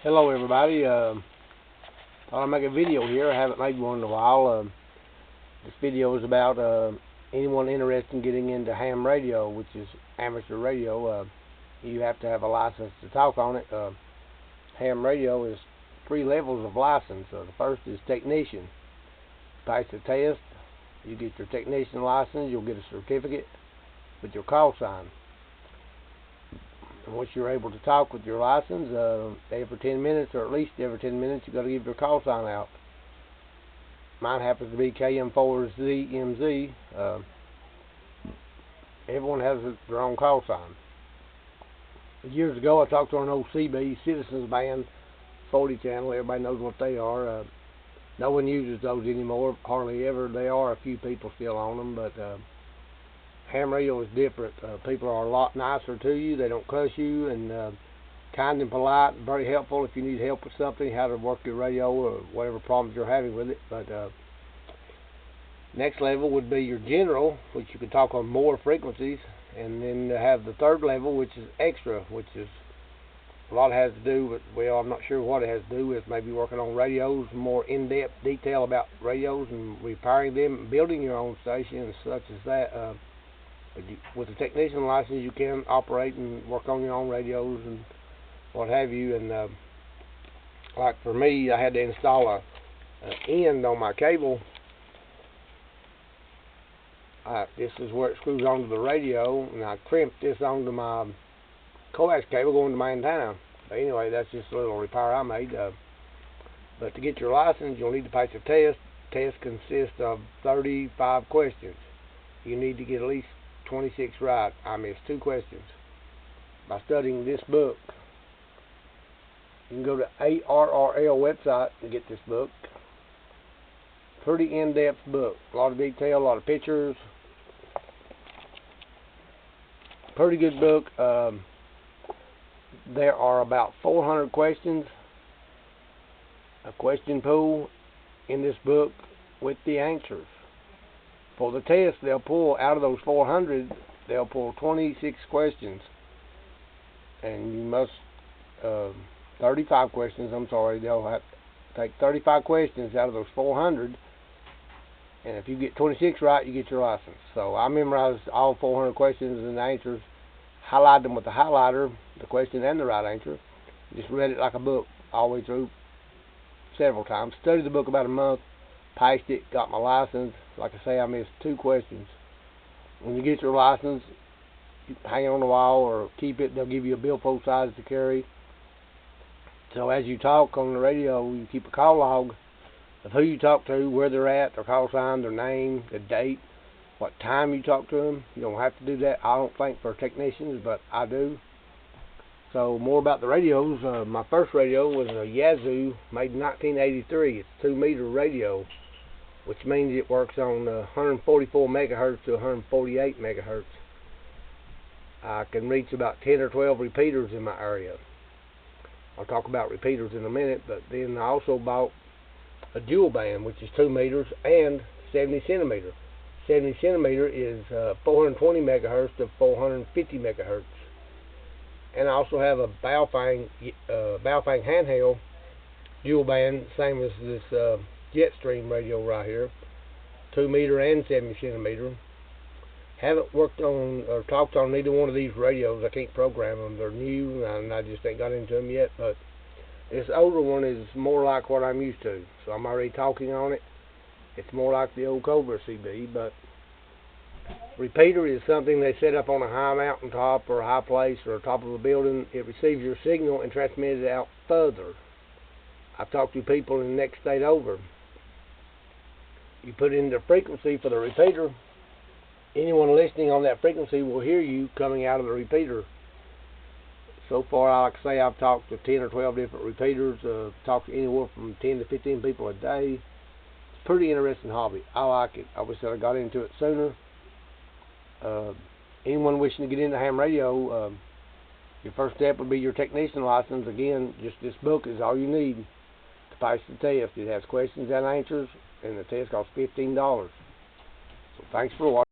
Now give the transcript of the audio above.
Hello everybody, thought I'd make a video here. I haven't made one in a while. This video is about anyone interested in getting into ham radio, which is amateur radio. You have to have a license to talk on it. Ham radio is 3 levels of license. The first is technician. Pass the test, you get your technician license, you'll get a certificate with your call sign. And once you're able to talk with your license, every 10 minutes, or at least every 10 minutes, you've got to give your call sign out. Mine happens to be KM4ZMZ. Everyone has their own call sign. Years ago, I talked to an old CB, Citizens Band, 40 channel. Everybody knows what they are. No one uses those anymore, hardly ever. There are a few people still on them, but ham radio is different. People are a lot nicer to you. They don't cuss you, and kind and polite, and very helpful if you need help with something, how to work your radio or whatever problems you're having with it. But next level would be your general, which you can talk on more frequencies, and then have the third level, which is extra, which is a lot has to do with, well, I'm not sure what it has to do with, maybe working on radios, more in-depth detail about radios and repairing them, and building your own station and such as that. But with a technician license, you can operate and work on your own radios and what have you. And like for me, I had to install a end on my cable. This is where it screws onto the radio, and I crimped this onto my coax cable going to my antenna. But anyway, that's just a little repair I made. But to get your license, you'll need to pass a test. The test consists of 35 questions. You need to get at least 26 right. I missed 2 questions. By studying this book, you can go to ARRL website and get this book. Pretty in-depth book. A lot of detail, a lot of pictures. Pretty good book. There are about 400 questions, a question pool in this book with the answers. For the test, they'll pull out of those 400, they'll pull 26 questions, and you must 35 questions. I'm sorry, they'll have to take 35 questions out of those 400, and if you get 26 right, you get your license. So I memorized all 400 questions and the answers, highlighted them with the highlighter, the question and the right answer. Just read it like a book all the way through several times. Studied the book about a month, passed it, got my license. Like I say, I missed 2 questions. When you get your license, you hang it on the wall or keep it. They'll give you a billfold size to carry. So as you talk on the radio, you keep a call log of who you talk to, where they're at, their call sign, their name, the date, what time you talk to them. You don't have to do that, I don't think, for technicians, but I do. So more about the radios. My first radio was a Yazoo, made in 1983. It's a 2-meter radio, which means it works on 144 megahertz to 148 megahertz. I can reach about 10 or 12 repeaters in my area. I'll talk about repeaters in a minute, but then I also bought a dual band, which is 2 meters and 70 centimeter. 70 centimeter is 420 megahertz to 450 megahertz. And I also have a Baofeng Handheld dual band, same as this Jetstream radio right here, 2 meter and 70 centimeter. Haven't worked on or talked on neither one of these radios. I can't program them. They're new, and I just ain't got into them yet. But this older one is more like what I'm used to, so I'm already talking on it. It's more like the old Cobra CB, but repeater is something they set up on a high mountaintop or a high place or top of a building. It receives your signal and transmits it out further. I've talked to people in the next state over. You put in the frequency for the repeater. Anyone listening on that frequency will hear you coming out of the repeater. So far, like I say, I've talked to 10 or 12 different repeaters. Talked to anywhere from 10 to 15 people a day. It's a pretty interesting hobby. I like it. I wish that I got into it sooner. Anyone wishing to get into ham radio, your first step would be your technician license. Again, just this book is all you need to pass the test. It has questions and answers, and the test costs $15. So thanks for watching.